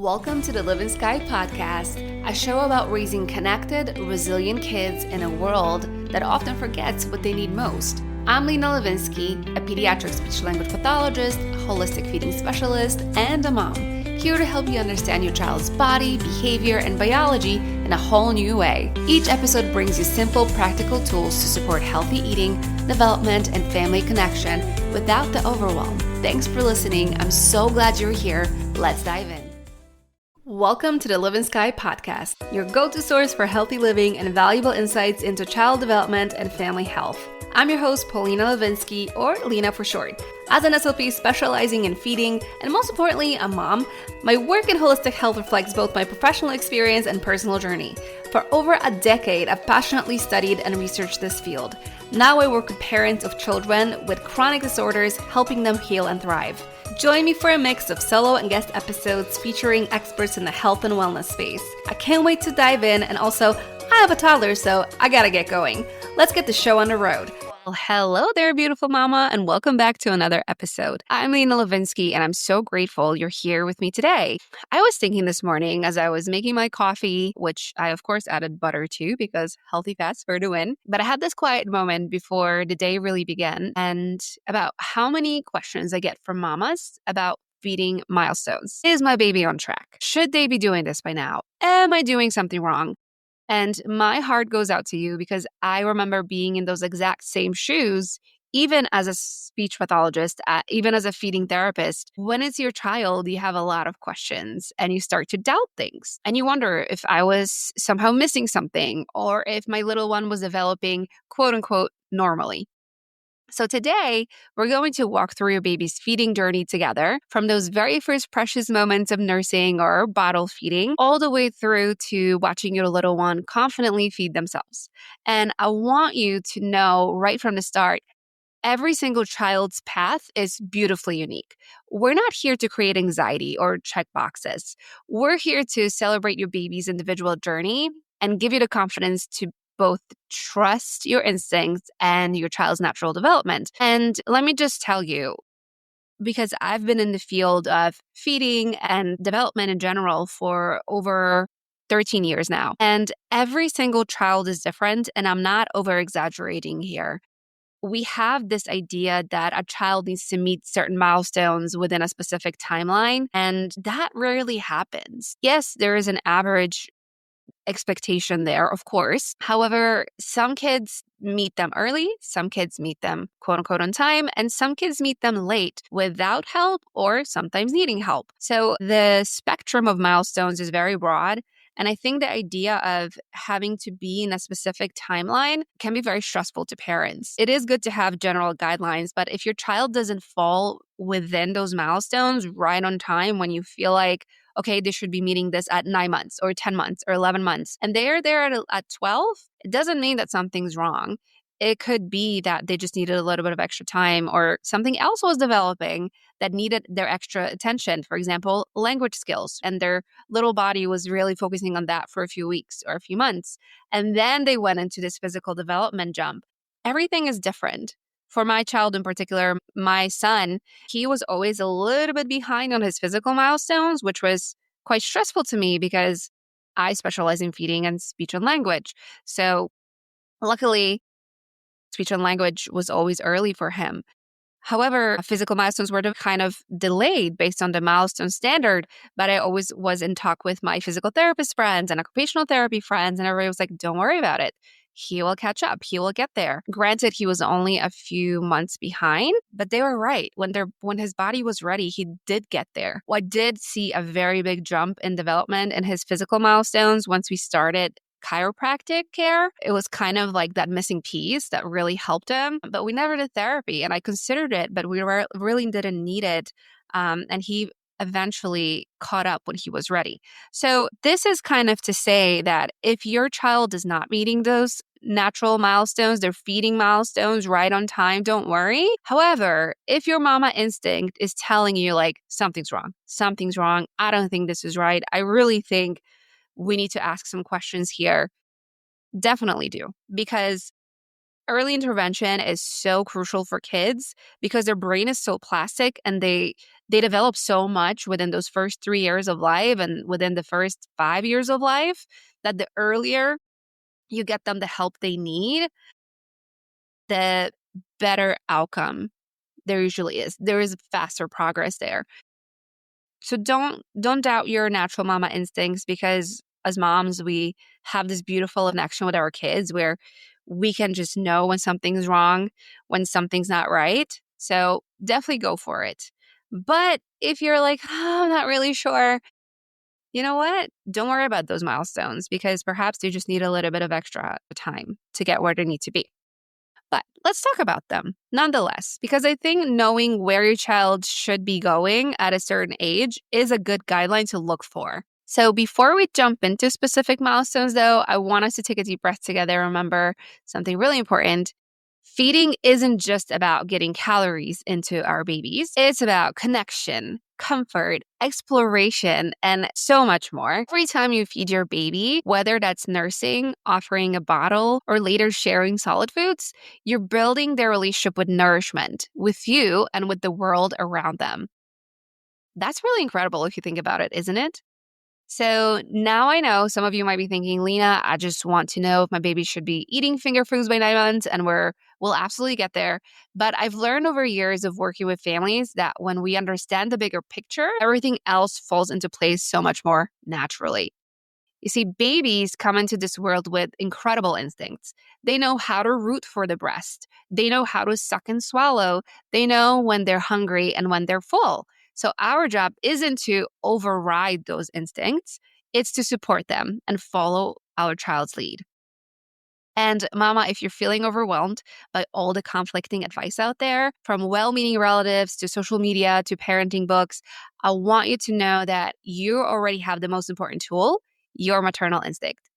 Welcome to the Livin'Sky podcast, a show about raising connected, resilient kids in a world that often forgets what they need most. I'm Livin'Sky, a pediatric speech-language pathologist, holistic feeding specialist, and a mom, here to help you understand your child's body, behavior, and biology in a whole new way. Each episode brings you simple, practical tools to support healthy eating, development, and family connection without the overwhelm. Thanks for listening. I'm so glad you're here. Let's dive in. Welcome to the Livin'Sky podcast, your go-to source for healthy living and valuable insights into child development and family health. I'm your host, Paulina Livin'Sky, or Lina for short. As an SLP specializing in feeding, and most importantly, a mom, my work in holistic health reflects both my professional experience and personal journey. For over a decade, I've passionately studied and researched this field. Now I work with parents of children with chronic disorders, helping them heal and thrive. Join me for a mix of solo and guest episodes featuring experts in the health and wellness space. I can't wait to dive in, and also, I have a toddler, so I gotta get going. Let's get the show on the road. Well, hello there, beautiful mama, and welcome back to another episode. I'm Lina Livin'Sky, and I'm so grateful you're here with me today. I was thinking this morning as I was making my coffee, which I, of course, added butter to because healthy fats for the win. But I had this quiet moment before the day really began, and about how many questions I get from mamas about feeding milestones. Is my baby on track? Should they be doing this by now? Am I doing something wrong? And my heart goes out to you because I remember being in those exact same shoes, even as a speech pathologist, even as a feeding therapist. When it's your child, you have a lot of questions and you start to doubt things. And you wonder if I was somehow missing something or if my little one was developing, quote unquote, normally. So today, we're going to walk through your baby's feeding journey together, from those very first precious moments of nursing or bottle feeding, all the way through to watching your little one confidently feed themselves. And I want you to know right from the start, every single child's path is beautifully unique. We're not here to create anxiety or check boxes. We're here to celebrate your baby's individual journey and give you the confidence to both trust your instincts and your child's natural development. And let me just tell you, because I've been in the field of feeding and development in general for over 13 years now, and every single child is different, and I'm not over-exaggerating here. We have this idea that a child needs to meet certain milestones within a specific timeline, and that rarely happens. Yes, there is an average expectation there, of course. However, some kids meet them early, some kids meet them quote unquote on time, and some kids meet them late without help or sometimes needing help. So the spectrum of milestones is very broad. And I think the idea of having to be in a specific timeline can be very stressful to parents. It is good to have general guidelines, but if your child doesn't fall within those milestones right on time when you feel like, okay, they should be meeting this at 9 months or 10 months or 11 months, and they're there at 12, it doesn't mean that something's wrong. It could be that they just needed a little bit of extra time or something else was developing that needed their extra attention. For example, language skills, and their little body was really focusing on that for a few weeks or a few months. And then they went into this physical development jump. Everything is different. For my child in particular, my son, he was always a little bit behind on his physical milestones, which was quite stressful to me because I specialize in feeding and speech and language. So luckily, speech and language was always early for him. However, physical milestones were kind of delayed based on the milestone standard, but I always was in talk with my physical therapist friends and occupational therapy friends, and everybody was like, don't worry about it. He will catch up. He will get there. Granted, he was only a few months behind, but they were right. When his body was ready, he did get there. Well, I did see a very big jump in development in his physical milestones once we started chiropractic care. It was kind of like that missing piece that really helped him, but we never did therapy, and I considered it, but we really didn't need it. And he eventually caught up when he was ready. So this is kind of to say that if your child is not meeting those natural milestones, they're feeding milestones right on time, don't worry. However, if your mama instinct is telling you like something's wrong, I don't think this is right, I really think we need to ask some questions here. Definitely do, because early intervention is so crucial for kids because their brain is so plastic and they develop so much within those first 3 years of life and within the first 5 years of life that the earlier you get them the help they need, the better outcome there usually is. There is faster progress there. So don't doubt your natural mama instincts because as moms, we have this beautiful connection with our kids where we can just know when something's wrong, when something's not right. So definitely go for it. But if you're like, oh, I'm not really sure, you know what? Don't worry about those milestones because perhaps they just need a little bit of extra time to get where they need to be. But let's talk about them nonetheless, because I think knowing where your child should be going at a certain age is a good guideline to look for. So before we jump into specific milestones, though, I want us to take a deep breath together. Remember something really important. Feeding isn't just about getting calories into our babies. It's about connection, comfort, exploration, and so much more. Every time you feed your baby, whether that's nursing, offering a bottle, or later sharing solid foods, you're building their relationship with nourishment, with you, and with the world around them. That's really incredible if you think about it, isn't it? So now I know some of you might be thinking, Lena, I just want to know if my baby should be eating finger foods by 9 months, and we'll absolutely get there. But I've learned over years of working with families that when we understand the bigger picture, everything else falls into place so much more naturally. You see, babies come into this world with incredible instincts. They know how to root for the breast. They know how to suck and swallow. They know when they're hungry and when they're full. So our job isn't to override those instincts. It's to support them and follow our child's lead. And mama, if you're feeling overwhelmed by all the conflicting advice out there, from well-meaning relatives to social media to parenting books, I want you to know that you already have the most important tool, your maternal instinct,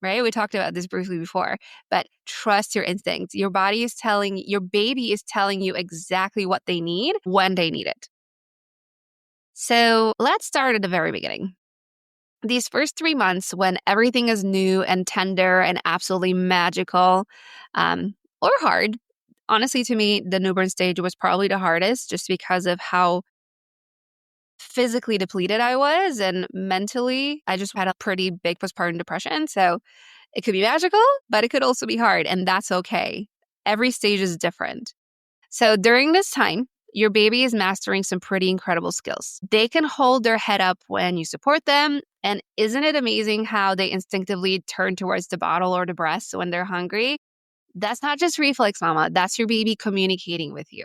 right? We talked about this briefly before, but trust your instincts. Your baby is telling you exactly what they need when they need it. So let's start at the very beginning. These first 3 months when everything is new and tender and absolutely magical, or hard. Honestly, to me, the newborn stage was probably the hardest just because of how physically depleted I was and mentally. I just had a pretty big postpartum depression. So it could be magical, but it could also be hard, and that's okay. Every stage is different. So during this time, your baby is mastering some pretty incredible skills. They can hold their head up when you support them. And isn't it amazing how they instinctively turn towards the bottle or the breast when they're hungry? That's not just reflex, mama. That's your baby communicating with you.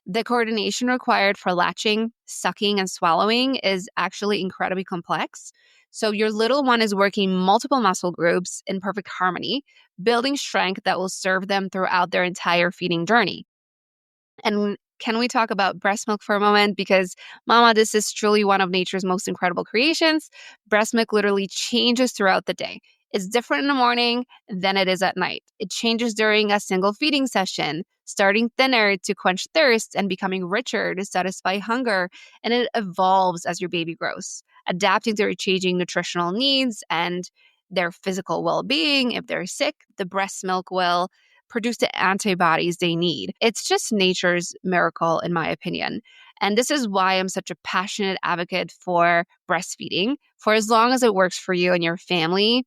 The coordination required for latching, sucking, and swallowing is actually incredibly complex. So your little one is working multiple muscle groups in perfect harmony, building strength that will serve them throughout their entire feeding journey. And can we talk about breast milk for a moment? Because, mama, this is truly one of nature's most incredible creations. Breast milk literally changes throughout the day. It's different in the morning than it is at night. It changes during a single feeding session, starting thinner to quench thirst and becoming richer to satisfy hunger. And it evolves as your baby grows, adapting to their changing nutritional needs and their physical well-being. If they're sick, the breast milk will produce the antibodies they need. It's just nature's miracle, in my opinion. And this is why I'm such a passionate advocate for breastfeeding. For as long as it works for you and your family,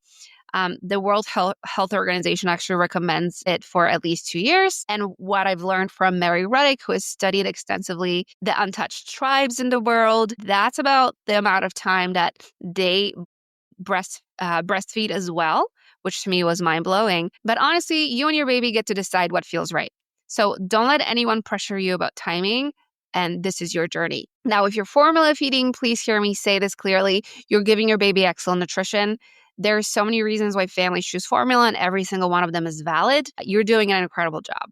the World Health Organization actually recommends it for at least 2 years. And what I've learned from Mary Reddick, who has studied extensively the untouched tribes in the world, that's about the amount of time that they breastfeed as well, which to me was mind-blowing. But honestly, you and your baby get to decide what feels right. So don't let anyone pressure you about timing, and this is your journey. Now, if you're formula feeding, please hear me say this clearly. You're giving your baby excellent nutrition. There are so many reasons why families choose formula, and every single one of them is valid. You're doing an incredible job.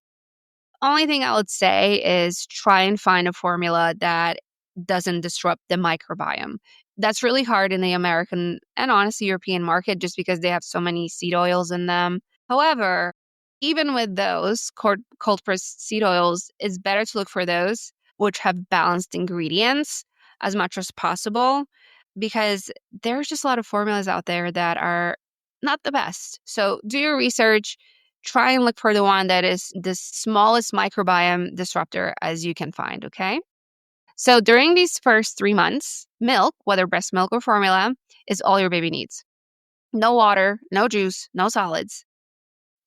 Only thing I would say is try and find a formula that doesn't disrupt the microbiome. That's really hard in the American and honestly European market just because they have so many seed oils in them. However, even with those cold pressed seed oils, it's better to look for those which have balanced ingredients as much as possible because there's just a lot of formulas out there that are not the best. So do your research. try and look for the one that is the smallest microbiome disruptor as you can find, okay? So during these first 3 months, milk, whether breast milk or formula, is all your baby needs. No water, no juice, no solids,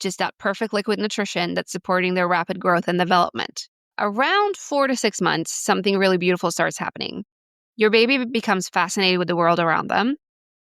just that perfect liquid nutrition that's supporting their rapid growth and development. Around 4 to 6 months, something really beautiful starts happening. Your baby becomes fascinated with the world around them,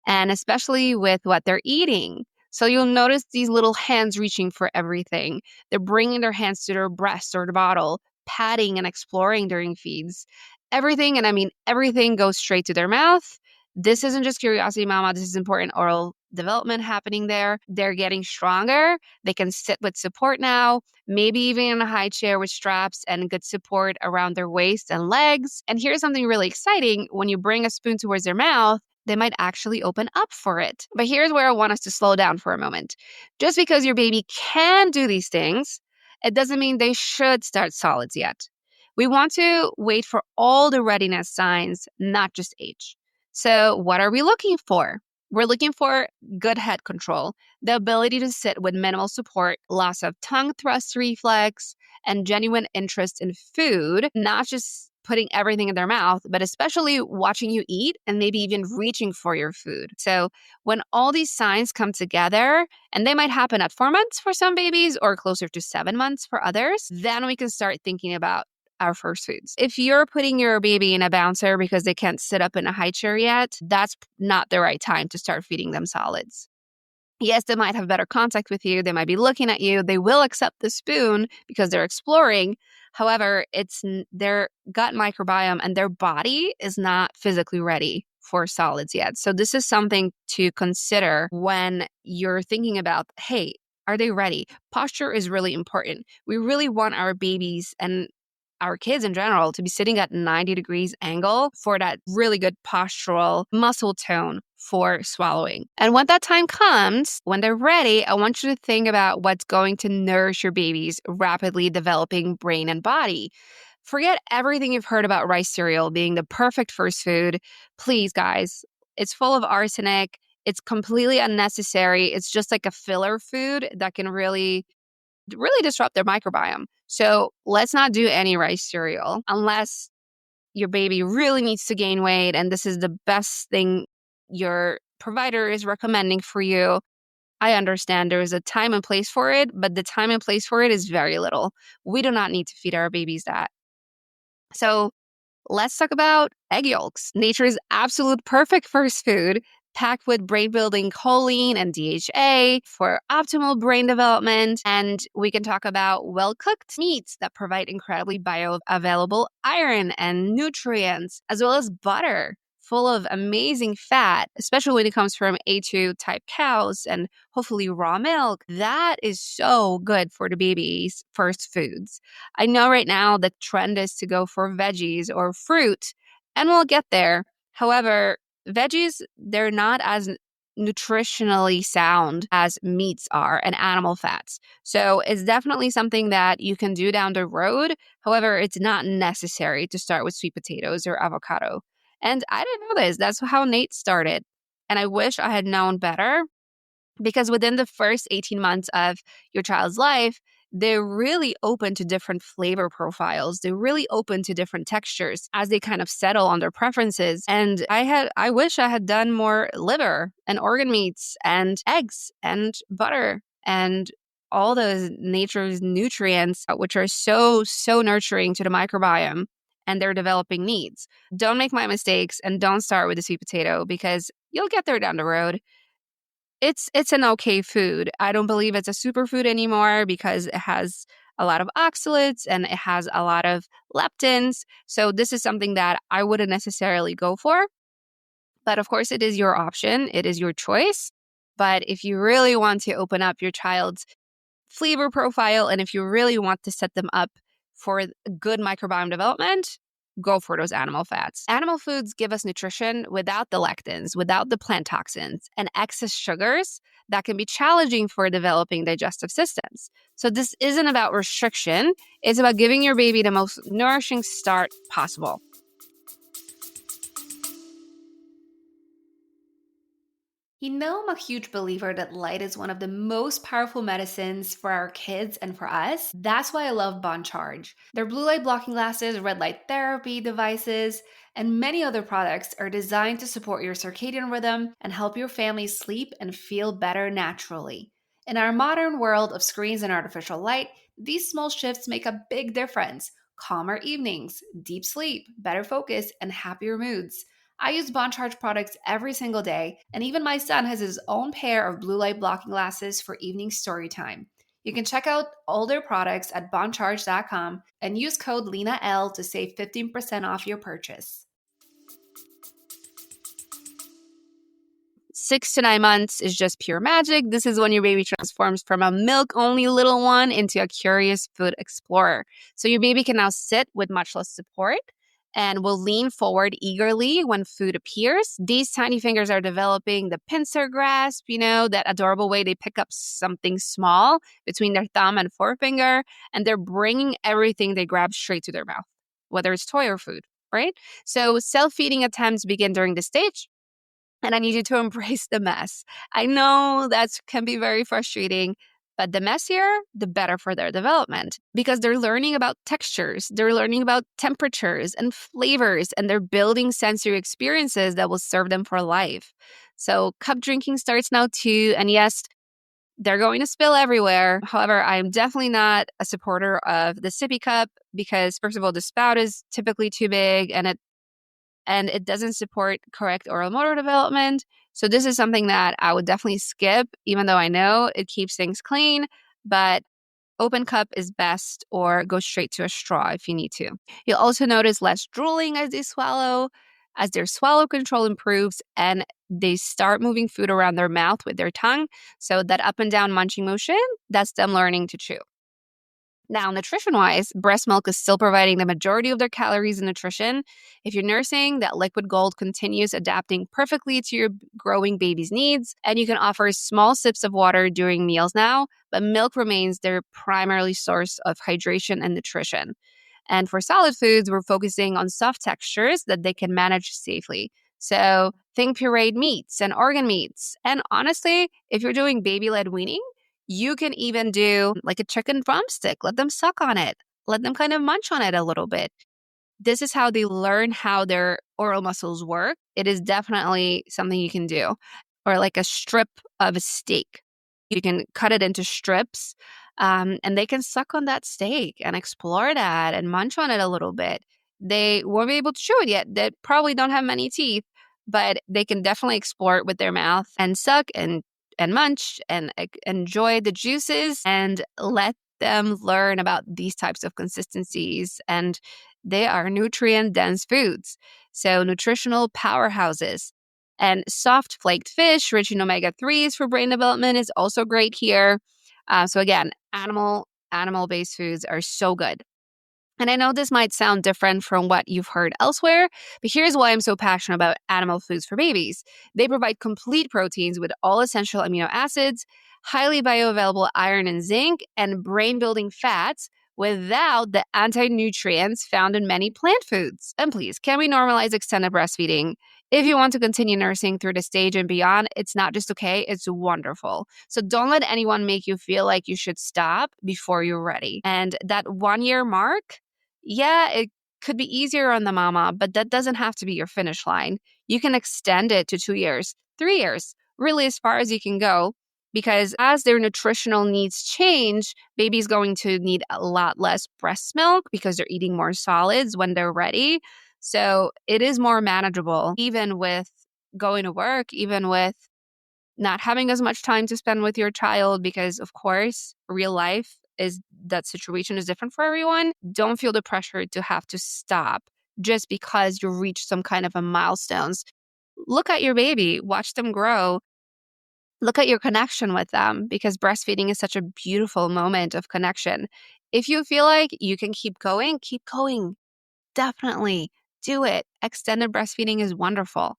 and especially with what they're eating. So you'll notice these little hands reaching for everything. They're bringing their hands to their breast or the bottle, patting and exploring during feeds. Everything, and I mean everything, goes straight to their mouth. This isn't just curiosity, mama. This is important oral development happening there. They're getting stronger. They can sit with support now, maybe even in a high chair with straps and good support around their waist and legs. And here's something really exciting. When you bring a spoon towards their mouth, they might actually open up for it. But here's where I want us to slow down for a moment. Just because your baby can do these things, it doesn't mean they should start solids yet. We want to wait for all the readiness signs, not just age. So what are we looking for? We're looking for good head control, the ability to sit with minimal support, loss of tongue thrust reflex, and genuine interest in food, not just putting everything in their mouth, but especially watching you eat and maybe even reaching for your food. So when all these signs come together, and they might happen at 4 months for some babies or closer to 7 months for others, then we can start thinking about our first foods. If you're putting your baby in a bouncer because they can't sit up in a high chair yet, that's not the right time to start feeding them solids. Yes, they might have better contact with you. They might be looking at you. They will accept the spoon because they're exploring. However, it's their gut microbiome and their body is not physically ready for solids yet. So this is something to consider when you're thinking about, hey, are they ready? Posture is really important. We really want our babies and our kids in general to be sitting at 90 degrees angle for that really good postural muscle tone for swallowing. And when that time comes, when they're ready, I want you to think about what's going to nourish your baby's rapidly developing brain and body. Forget everything you've heard about rice cereal being the perfect first food. Please, guys, it's full of arsenic. It's completely unnecessary. It's just like a filler food that can really disrupt their microbiome. So let's not do any rice cereal unless your baby really needs to gain weight and this is the best thing your provider is recommending for you. I understand there is a time and place for it, but the time and place for it is very little. We do not need to feed our babies that. So let's talk about egg yolks. Nature's absolute perfect first food, packed with brain-building choline and DHA for optimal brain development. And we can talk about well-cooked meats that provide incredibly bioavailable iron and nutrients, as well as butter, full of amazing fat, especially when it comes from A2 type cows and hopefully raw milk. That is so good for the baby's first foods. I know right now the trend is to go for veggies or fruit, and we'll get there. However, veggies, they're not as nutritionally sound as meats are and animal fats. So it's definitely something that you can do down the road. However, it's not necessary to start with sweet potatoes or avocado. And I didn't know this. That's how Nate started. And I wish I had known better because within the first 18 months of your child's life, they're really open to different flavor profiles. They're really open to different textures as they kind of settle on their preferences. And I wish I had done more liver and organ meats and eggs and butter and all those nature's nutrients, which are so nurturing to the microbiome and their developing needs. Don't make my mistakes and don't start with the sweet potato because you'll get there down the road. It's an okay food. I don't believe it's a superfood anymore because it has a lot of oxalates and it has a lot of leptins. So this is something that I wouldn't necessarily go for. But of course, it is your option. It is your choice. But if you really want to open up your child's flavor profile and if you really want to set them up for good microbiome development, go for those animal fats. Animal foods give us nutrition without the lectins, without the plant toxins, and excess sugars that can be challenging for developing digestive systems. So this isn't about restriction. It's about giving your baby the most nourishing start possible. I'm a huge believer that light is one of the most powerful medicines for our kids and for us. That's why I love Bon Charge. Their blue light blocking glasses, red light therapy devices, and many other products are designed to support your circadian rhythm and help your family sleep and feel better naturally. In our modern world of screens and artificial light, these small shifts make a big difference. Calmer evenings, deep sleep, better focus, and happier moods. I use Bon Charge products every single day, and even my son has his own pair of blue light blocking glasses for evening story time. You can check out all their products at boncharge.com and use code LENAL to save 15% off your purchase. 6 to 9 months is just pure magic. This is when your baby transforms from a milk only little one into a curious food explorer. So your baby can now sit with much less support and will lean forward eagerly when food appears. These tiny fingers are developing the pincer grasp, that adorable way they pick up something small between their thumb and forefinger, and they're bringing everything they grab straight to their mouth, whether it's toy or food, right? So self-feeding attempts begin during this stage, and I need you to embrace the mess. I know that can be very frustrating, but the messier, the better for their development because they're learning about textures, they're learning about temperatures and flavors, and they're building sensory experiences that will serve them for life. So, cup drinking starts now too. And yes, they're going to spill everywhere. However, I'm definitely not a supporter of the sippy cup because, first of all, the spout is typically too big and it doesn't support correct oral motor development. So this is something that I would definitely skip, even though I know it keeps things clean, but open cup is best, or go straight to a straw if you need to. You'll also notice less drooling as they swallow, as their swallow control improves and they start moving food around their mouth with their tongue. So that up and down munching motion, that's them learning to chew. Now, nutrition-wise, breast milk is still providing the majority of their calories and nutrition. If you're nursing, that liquid gold continues adapting perfectly to your growing baby's needs, and you can offer small sips of water during meals now, but milk remains their primary source of hydration and nutrition. And for solid foods, we're focusing on soft textures that they can manage safely. So think pureed meats and organ meats. And honestly, if you're doing baby-led weaning, you can even do like a chicken drumstick. Let them suck on it. Let them kind of munch on it a little bit. This is how they learn how their oral muscles work. It is definitely something you can do. Or like a strip of a steak. You can cut it into strips, and they can suck on that steak and explore that and munch on it a little bit. They won't be able to chew it yet. They probably don't have many teeth, but they can definitely explore it with their mouth and suck and munch and enjoy the juices and let them learn about these types of consistencies. And they are nutrient dense foods. So nutritional powerhouses. And soft flaked fish, rich in omega 3s for brain development, is also great here. So again, animal-based foods are so good. And I know this might sound different from what you've heard elsewhere, but here's why I'm so passionate about animal foods for babies. They provide complete proteins with all essential amino acids, highly bioavailable iron and zinc, and brain-building fats without the anti-nutrients found in many plant foods. And please, can we normalize extended breastfeeding? If you want to continue nursing through the stage and beyond, it's not just okay, it's wonderful. So don't let anyone make you feel like you should stop before you're ready. And that 1 year mark, yeah, it could be easier on the mama, but that doesn't have to be your finish line. You can extend it to 2 years, 3 years, really as far as you can go, because as their nutritional needs change, baby's going to need a lot less breast milk because they're eating more solids when they're ready. So it is more manageable, even with going to work, even with not having as much time to spend with your child, because of course, real life is that situation is different for everyone. Don't feel the pressure to have to stop just because you reach some kind of a milestones. Look at your baby, watch them grow. Look at your connection with them, because breastfeeding is such a beautiful moment of connection. If you feel like you can keep going, keep going. Definitely do it. Extended breastfeeding is wonderful.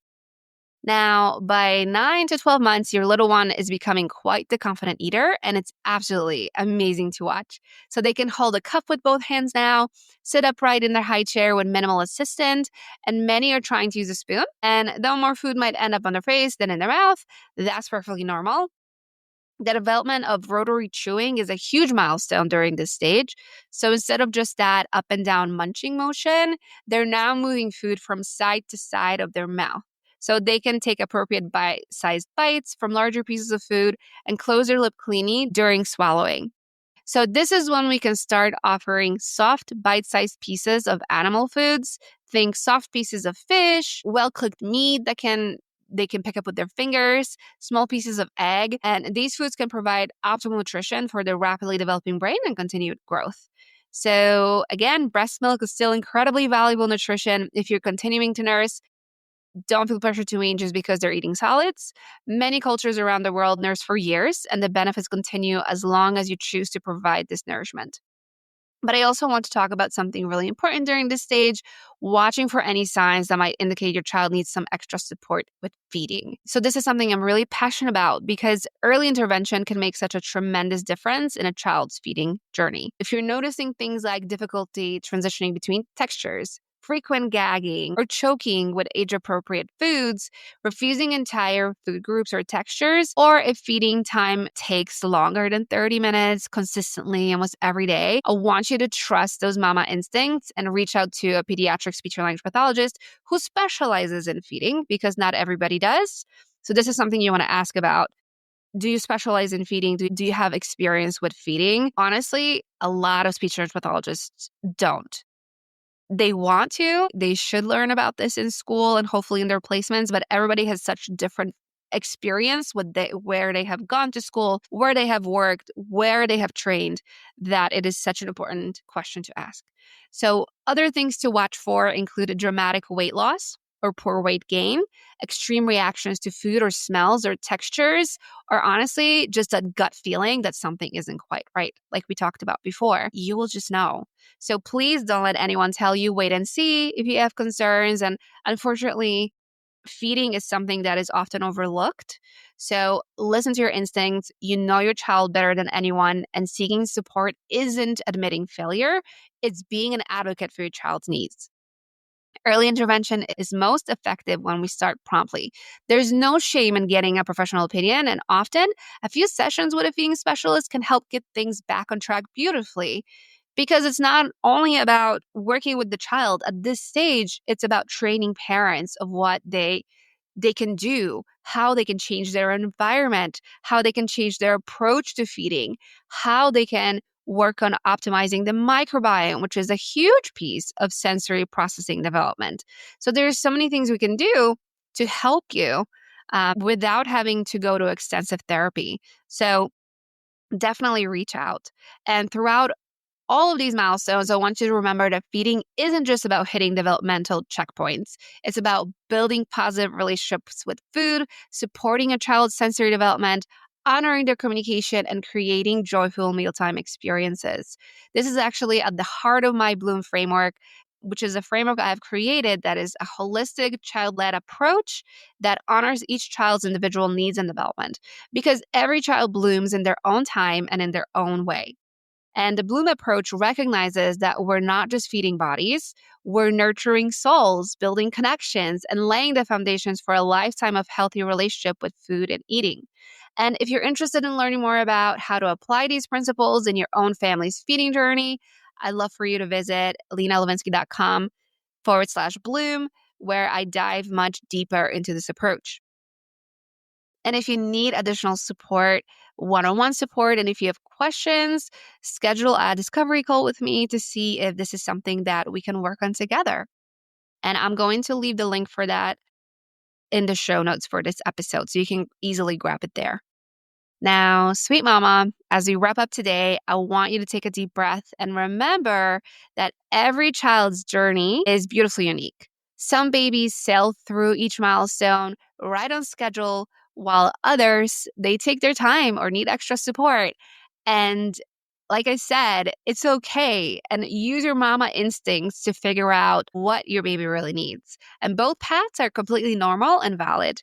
Now, by 9 to 12 months, your little one is becoming quite the confident eater, and it's absolutely amazing to watch. So they can hold a cup with both hands now, sit upright in their high chair with minimal assistance, and many are trying to use a spoon. And though more food might end up on their face than in their mouth, that's perfectly normal. The development of rotary chewing is a huge milestone during this stage. So instead of just that up and down munching motion, they're now moving food from side to side of their mouth. So they can take appropriate bite-sized bites from larger pieces of food and close their lip cleanly during swallowing. So this is when we can start offering soft, bite-sized pieces of animal foods. Think soft pieces of fish, well-cooked meat they can pick up with their fingers, small pieces of egg, and these foods can provide optimal nutrition for their rapidly developing brain and continued growth. So again, breast milk is still incredibly valuable nutrition if you're continuing to nurse. Don't feel pressure to wean just because they're eating solids. Many cultures around the world nurse for years, and the benefits continue as long as you choose to provide this nourishment. But I also want to talk about something really important during this stage, watching for any signs that might indicate your child needs some extra support with feeding. So this is something I'm really passionate about because early intervention can make such a tremendous difference in a child's feeding journey. If you're noticing things like difficulty transitioning between textures, frequent gagging, or choking with age-appropriate foods, refusing entire food groups or textures, or if feeding time takes longer than 30 minutes consistently almost every day, I want you to trust those mama instincts and reach out to a pediatric speech and language pathologist who specializes in feeding because not everybody does. So this is something you want to ask about. Do you specialize in feeding? Do you have experience with feeding? Honestly, a lot of speech and language pathologists don't. They want to, they should learn about this in school and hopefully in their placements, but everybody has such different experience with where they have gone to school, where they have worked, where they have trained, that it is such an important question to ask. So other things to watch for include a dramatic weight loss or poor weight gain, extreme reactions to food or smells or textures, or honestly, just a gut feeling that something isn't quite right, like we talked about before. You will just know. So please don't let anyone tell you, wait and see if you have concerns. And unfortunately, feeding is something that is often overlooked. So listen to your instincts. You know your child better than anyone, and seeking support isn't admitting failure. It's being an advocate for your child's needs. Early intervention is most effective when we start promptly. There's no shame in getting a professional opinion, and often a few sessions with a feeding specialist can help get things back on track beautifully. Because it's not only about working with the child at this stage, it's about training parents of what they can do, how they can change their environment, how they can change their approach to feeding, how they can work on optimizing the microbiome, which is a huge piece of sensory processing development. So there's so many things we can do to help you without having to go to extensive therapy. So definitely reach out. And throughout all of these milestones, I want you to remember that feeding isn't just about hitting developmental checkpoints. It's about building positive relationships with food, supporting a child's sensory development, honoring their communication, and creating joyful mealtime experiences. This is actually at the heart of my Bloom framework, which is a framework I've created that is a holistic, child-led approach that honors each child's individual needs and development, because every child blooms in their own time and in their own way. And the Bloom approach recognizes that we're not just feeding bodies, we're nurturing souls, building connections, and laying the foundations for a lifetime of healthy relationship with food and eating. And if you're interested in learning more about how to apply these principles in your own family's feeding journey, I'd love for you to visit LinaLivin'Sky.com/Bloom, where I dive much deeper into this approach. And if you need additional support, one-on-one support, and if you have questions, schedule a discovery call with me to see if this is something that we can work on together. And I'm going to leave the link for that in the show notes for this episode, so you can easily grab it there. Now, sweet mama, as we wrap up today, I want you to take a deep breath and remember that every child's journey is beautifully unique. Some babies sail through each milestone right on schedule, while others, they take their time or need extra support. And like I said, it's okay, and use your mama instincts to figure out what your baby really needs. And both paths are completely normal and valid.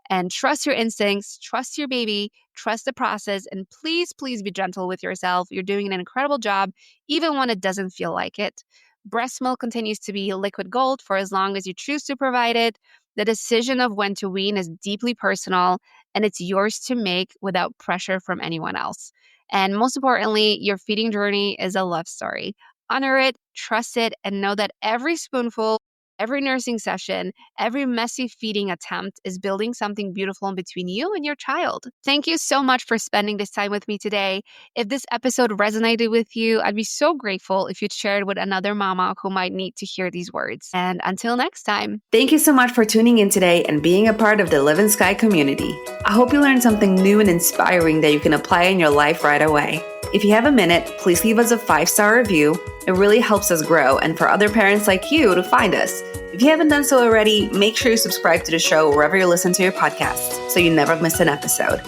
And trust your instincts, trust your baby, trust the process, and please, please be gentle with yourself. You're doing an incredible job, even when it doesn't feel like it. Breast milk continues to be liquid gold for as long as you choose to provide it. The decision of when to wean is deeply personal, and it's yours to make without pressure from anyone else. And most importantly, your feeding journey is a love story. Honor it, trust it, and know that every spoonful, every nursing session, every messy feeding attempt is building something beautiful in between you and your child. Thank you so much for spending this time with me today. If this episode resonated with you, I'd be so grateful if you'd share it with another mama who might need to hear these words. And until next time. Thank you so much for tuning in today and being a part of the Livin'Sky community. I hope you learned something new and inspiring that you can apply in your life right away. If you have a minute, please leave us a 5-star review. It really helps us grow and for other parents like you to find us. If you haven't done so already, make sure you subscribe to the show wherever you listen to your podcasts so you never miss an episode.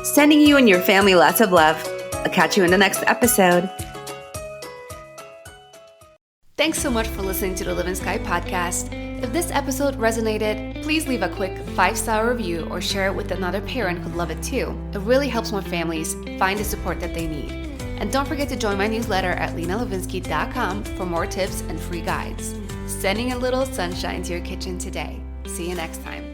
Sending you and your family lots of love. I'll catch you in the next episode. Thanks so much for listening to the Livin'Sky podcast. If this episode resonated, please leave a quick 5-star review or share it with another parent who'd love it too. It really helps more families find the support that they need. And don't forget to join my newsletter at Livin'Sky.com for more tips and free guides. Sending a little sunshine to your kitchen today. See you next time.